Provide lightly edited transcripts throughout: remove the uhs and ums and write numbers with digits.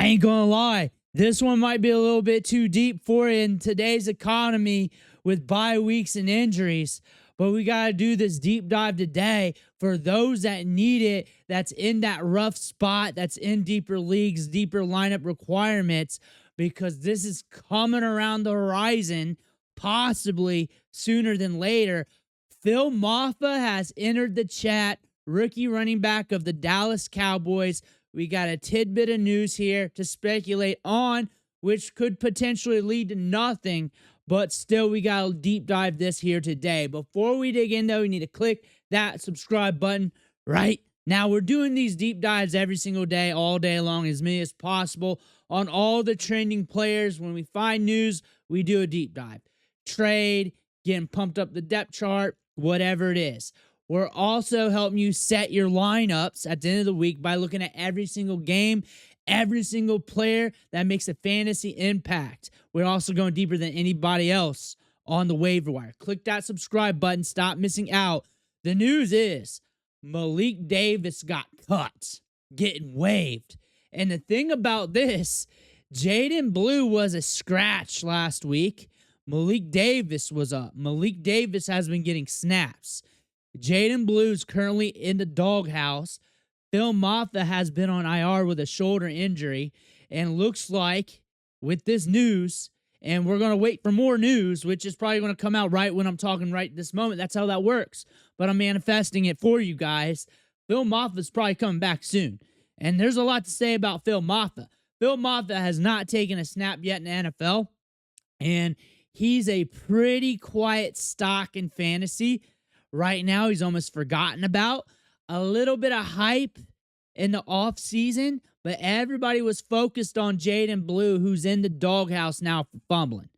I ain't gonna lie, this one might be a little bit too deep for you in today's economy with bye weeks and injuries. But we got to do this deep dive today for those that need it, that's in that rough spot, that's in deeper leagues, deeper lineup requirements, because this is coming around the horizon, possibly sooner than later. Phil Mafah has entered the chat, rookie running back of the Dallas Cowboys. We got a tidbit of news here to speculate on, which could potentially lead to nothing. But still, we got to deep dive this here today. Before we dig in, though, we need to click that subscribe button right now. We're doing these deep dives every single day, all day long, as many as possible on all the trending players. When we find news, we do a deep dive. Trade, getting pumped up the depth chart, whatever it is. We're also helping you set your lineups at the end of the week by looking at every single game, every single player that makes a fantasy impact. We're also going deeper than anybody else on the waiver wire. Click that subscribe button. Stop missing out. The news is Malik Davis got cut, getting waived. And the thing about this, Jaden Blue was a scratch last week. Malik Davis was up. Malik Davis has been getting snaps. Jaden Blue's currently in the doghouse. Phil Mafah has been on IR with a shoulder injury, and looks like with this news, and we're going to wait for more news, which is probably going to come out right when I'm talking right this moment. That's how that works. But I'm manifesting it for you guys. Phil Mafah is probably coming back soon. And there's a lot to say about Phil Mafah. Phil Mafah has not taken a snap yet in the NFL, and he's a pretty quiet stock in fantasy. Right now, he's almost forgotten about. A little bit of hype in the offseason, but everybody was focused on Jaden Blue, who's in the doghouse now for fumbling.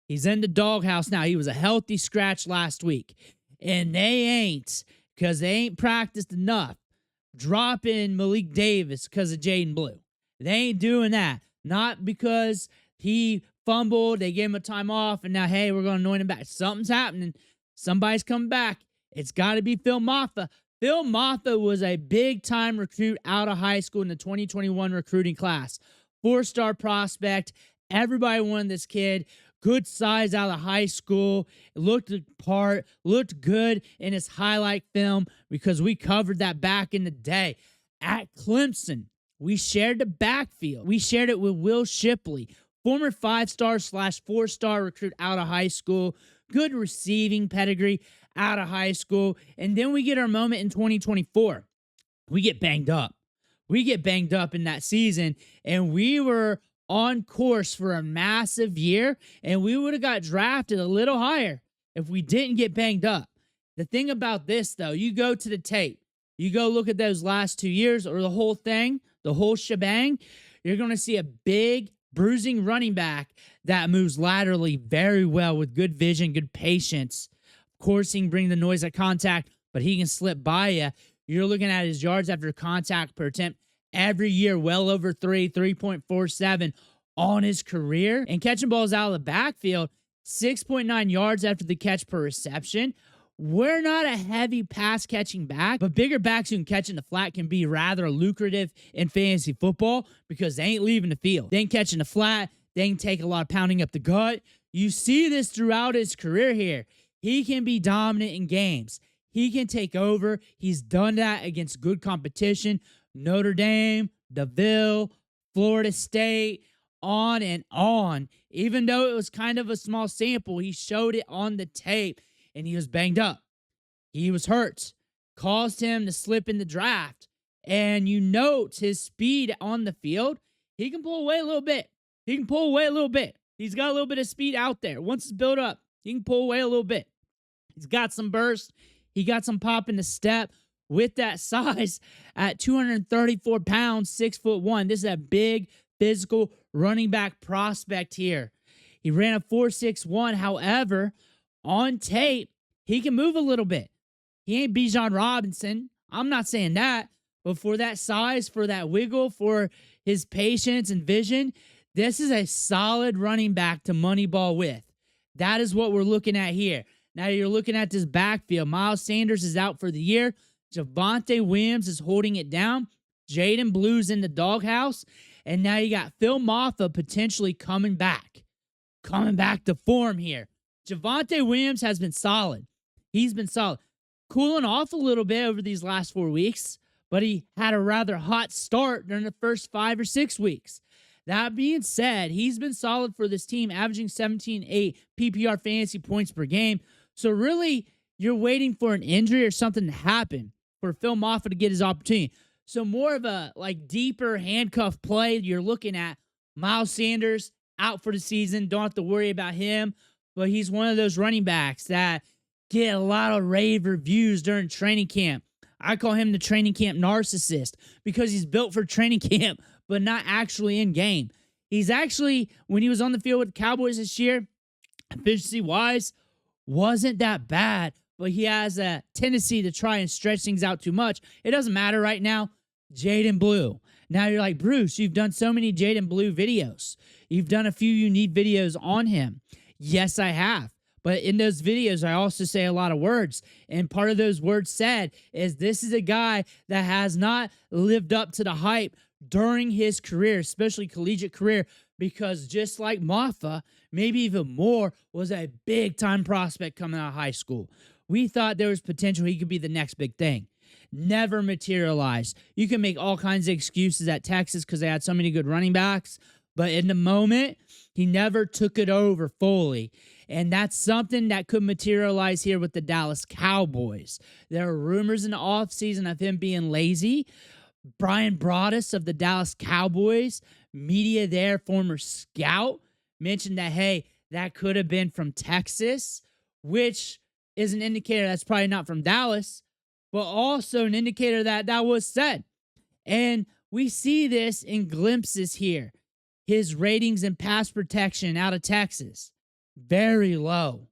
He's in the doghouse now. He was a healthy scratch last week. And they ain't, because they ain't practiced enough, dropping Malik Davis because of Jaden Blue. They ain't doing that. Not because he fumbled, they gave him a time off, and now, hey, we're going to anoint him back. Something's happening. Somebody's coming back. It's got to be Phil Mafah. Phil Mafah was a big-time recruit out of high school in the 2021 recruiting class. 4-star prospect. Everybody wanted this kid. Good size out of high school. Looked the part. Looked good in his highlight film because we covered that back in the day. At Clemson, we shared the backfield. We shared it with Will Shipley, former 5-star / 4-star recruit out of high school. Good receiving pedigree out of high school. And then we get our moment in 2024. We get banged up. We get banged up in that season, and we were on course for a massive year, and we would have got drafted a little higher if we didn't get banged up. The thing about this, though, you go to the tape, you go look at those last 2 years or the whole thing, the whole shebang, you're going to see a big bruising running back that moves laterally very well with good vision, good patience. Of course, he can bring the noise at contact, but he can slip by you. You're looking at his yards after contact per attempt every year, well over 3.47 on his career. And catching balls out of the backfield, 6.9 yards after the catch per reception. We're not a heavy pass catching back, but bigger backs who can catch in the flat can be rather lucrative in fantasy football because they ain't leaving the field. They ain't catching the flat. They can take a lot of pounding up the gut. You see this throughout his career here. He can be dominant in games. He can take over. He's done that against good competition. Notre Dame, DeVille, Florida State, on and on. Even though it was kind of a small sample, he showed it on the tape, and he was banged up. He was hurt. Caused him to slip in the draft. And you note his speed on the field. He can pull away a little bit. He can pull away a little bit. He's got a little bit of speed out there. Once it's built up, he can pull away a little bit. He's got some burst. He got some pop in the step. With that size at 234 pounds, 6'1". This is a big physical running back prospect here. He ran a 4.61. However, on tape, he can move a little bit. He ain't Bijan Robinson. I'm not saying that. But for that size, for that wiggle, for his patience and vision, this is a solid running back to Moneyball with. That is what we're looking at here. Now you're looking at this backfield. Miles Sanders is out for the year. Javonte Williams is holding it down. Jaden Blue's in the doghouse. And now you got Phil Mafah potentially coming back to form here. Javonte Williams has been solid. He's been solid. Cooling off a little bit over these last 4 weeks, but he had a rather hot start during the first 5 or 6 weeks. That being said, he's been solid for this team, averaging 17.8 PPR fantasy points per game. So really, you're waiting for an injury or something to happen for Phil Mafah to get his opportunity. So more of a deeper handcuff play. You're looking at Miles Sanders out for the season. Don't have to worry about him. But he's one of those running backs that get a lot of rave reviews during training camp. I call him the training camp narcissist because he's built for training camp, but not actually in game. He's actually, when he was on the field with the Cowboys this year, efficiency-wise, wasn't that bad, but he has a tendency to try and stretch things out too much. It doesn't matter right now. Jaden Blue. Now you're like, Bruce, you've done so many Jaden Blue videos. You've done a few unique videos on him. Yes, I have. But in those videos, I also say a lot of words. And part of those words said is this is a guy that has not lived up to the hype during his career, especially collegiate career, because just like Mafah, maybe even more, was a big-time prospect coming out of high school. We thought there was potential he could be the next big thing. Never materialized. You can make all kinds of excuses at Texas because they had so many good running backs, but in the moment, he never took it over fully. And that's something that could materialize here with the Dallas Cowboys. There are rumors in the offseason of him being lazy. Brian Broaddus of the Dallas Cowboys, media there, former scout, mentioned that, hey, that could have been from Texas, which is an indicator that's probably not from Dallas, but also an indicator that that was said. And we see this in glimpses here. His ratings and pass protection out of Texas, very low.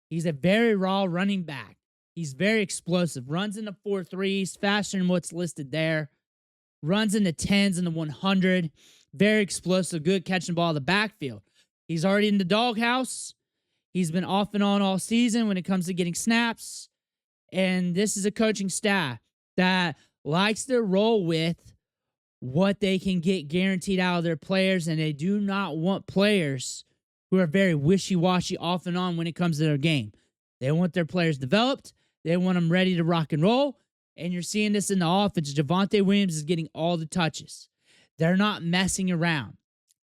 He's a very raw running back. He's very explosive. Runs in the 4.3s, faster than what's listed there. Runs in the 10s and the 100. Very explosive, good catching the ball in the backfield. He's already in the doghouse. He's been off and on all season when it comes to getting snaps. And this is a coaching staff that likes to roll with what they can get guaranteed out of their players, and they do not want players who are very wishy-washy off and on when it comes to their game. They want their players developed. They want them ready to rock and roll. And you're seeing this in the offense. Javonte Williams is getting all the touches. They're not messing around.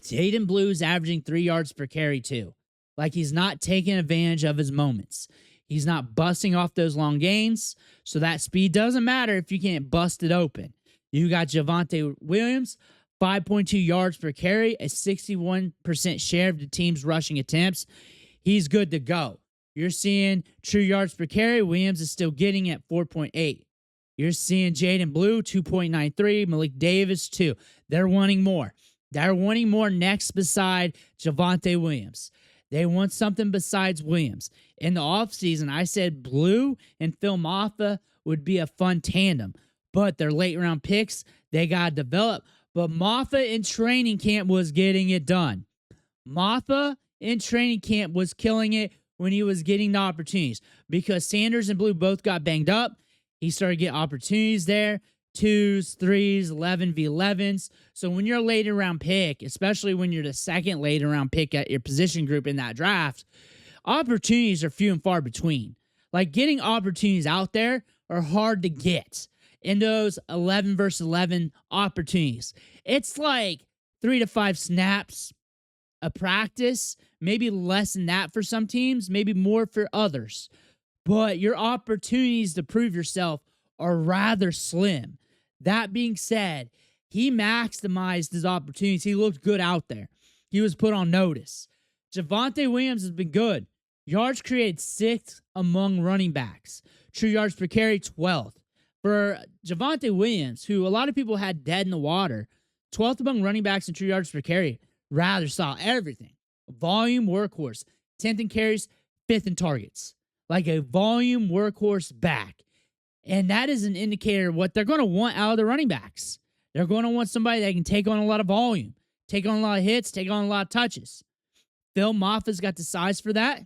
Jaden Blue's averaging 3 yards per carry too. Like he's not taking advantage of his moments. He's not busting off those long gains. So that speed doesn't matter if you can't bust it open. You got Javonte Williams, 5.2 yards per carry, a 61% share of the team's rushing attempts. He's good to go. You're seeing true yards per carry. Williams is still getting at 4.8. You're seeing Jaden Blue, 2.93. Malik Davis, 2. They're wanting more. They're wanting more next beside Javonte Williams. They want something besides Williams. In the offseason, I said Blue and Phil Mafah would be a fun tandem. But they're late-round picks. They got to develop. But Mafah in training camp was getting it done. Mafah in training camp was killing it when he was getting the opportunities. Because Sanders and Blue both got banged up. He started getting opportunities there. 2s, 3s, 11v11s. So when you're a later-round pick, especially when you're the second later-round pick at your position group in that draft, opportunities are few and far between. Like getting opportunities out there are hard to get. In those 11 versus 11 opportunities, it's like 3 to 5 snaps a practice, maybe less than that for some teams, maybe more for others. But your opportunities to prove yourself are rather slim. That being said, he maximized his opportunities. He looked good out there. He was put on notice. Javonte Williams has been good. Yards created 6th among running backs. True yards per carry, 12th. For Javonte Williams, who a lot of people had dead in the water, 12th among running backs in true yards per carry, rather saw everything. Volume workhorse, 10th in carries, 5th in targets. Like a volume workhorse back. And that is an indicator of what they're going to want out of the running backs. They're going to want somebody that can take on a lot of volume, take on a lot of hits, take on a lot of touches. Phil Mafah's got the size for that.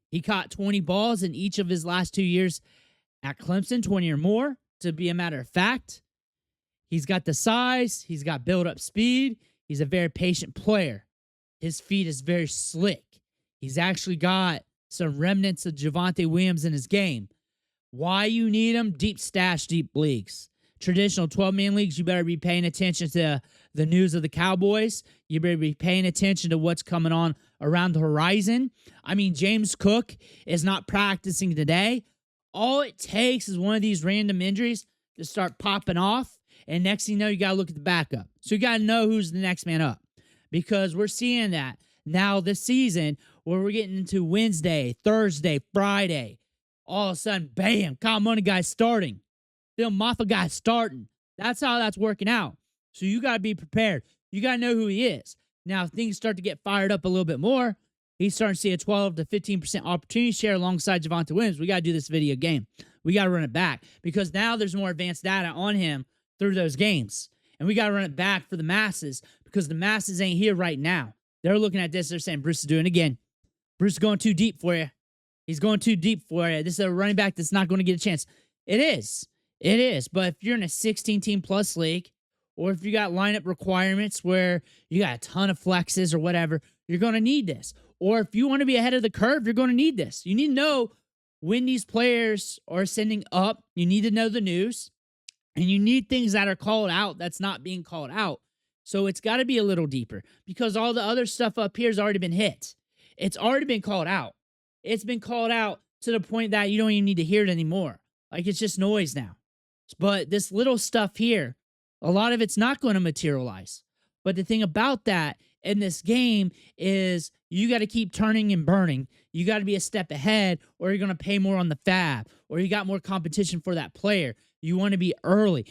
He caught 20 balls in each of his last 2 years at Clemson, 20 or more, to be a matter of fact. He's got the size. He's got build-up speed. He's a very patient player. His feet is very slick. He's actually got some remnants of Javonte Williams in his game. Why you need him? Deep stash, deep leagues. Traditional 12-man leagues, you better be paying attention to the news of the Cowboys. You better be paying attention to what's coming on around the horizon. I mean, James Cook is not practicing today. All it takes is one of these random injuries to start popping off, and next thing you know, you got to look at the backup. So you got to know who's the next man up, because we're seeing that now this season where we're getting into Wednesday, Thursday, Friday. All of a sudden, bam, Kyle Money guy's starting. Phil Mafah guy's starting. That's how that's working out. So you got to be prepared. You got to know who he is. Now, if things start to get fired up a little bit more, he's starting to see a 12 to 15% opportunity share alongside Javonte Williams. We got to do this video game. We got to run it back, because now there's more advanced data on him through those games. And we got to run it back for the masses, because the masses ain't here right now. They're looking at this. They're saying, Bruce is doing it again. Bruce is going too deep for you. He's going too deep for you. This is a running back that's not going to get a chance. It is. It is. But if you're in a 16-team plus league, or if you got lineup requirements where you got a ton of flexes or whatever, you're going to need this. Or if you want to be ahead of the curve, you're going to need this. You need to know when these players are sending up. You need to know the news. And you need things that are called out that's not being called out. So it's got to be a little deeper, because all the other stuff up here has already been hit. It's already been called out. It's been called out to the point that you don't even need to hear it anymore. Like, it's just noise now. But this little stuff here, a lot of it's not going to materialize. But the thing about that in this game is you got to keep turning and burning. You got to be a step ahead, or you're going to pay more on the fab, or you got more competition for that player. You want to be early.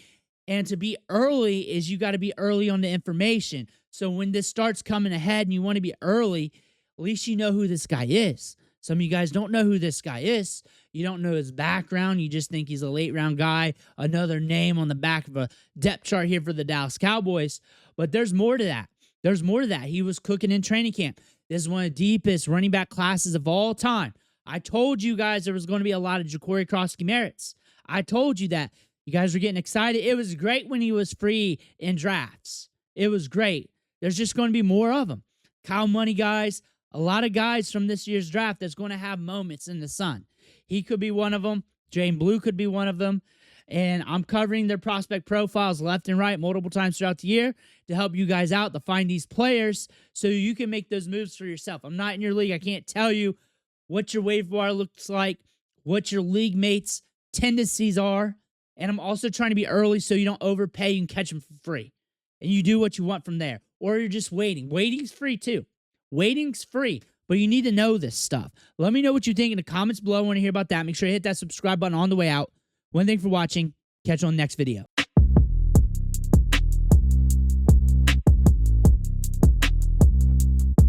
And to be early is you got to be early on the information. So when this starts coming ahead and you want to be early, at least you know who this guy is. Some of you guys don't know who this guy is. You don't know his background. You just think he's a late-round guy, another name on the back of a depth chart here for the Dallas Cowboys. But there's more to that. There's more to that. He was cooking in training camp. This is one of the deepest running back classes of all time. I told you guys there was going to be a lot of Ja'Cory Crosby merits. I told you that. You guys were getting excited. It was great when he was free in drafts. It was great. There's just going to be more of them. Kyle Money guys, a lot of guys from this year's draft that's going to have moments in the sun. He could be one of them. Jane Blue could be one of them. And I'm covering their prospect profiles left and right multiple times throughout the year to help you guys out to find these players so you can make those moves for yourself. I'm not in your league. I can't tell you what your waiver wire looks like, what your league mates' tendencies are. And I'm also trying to be early so you don't overpay. You can catch them for free. And you do what you want from there. Or you're just waiting. Waiting's free too. Waiting's free. But you need to know this stuff. Let me know what you think in the comments below. I want to hear about that. Make sure you hit that subscribe button on the way out. One thing for watching. Catch you on the next video.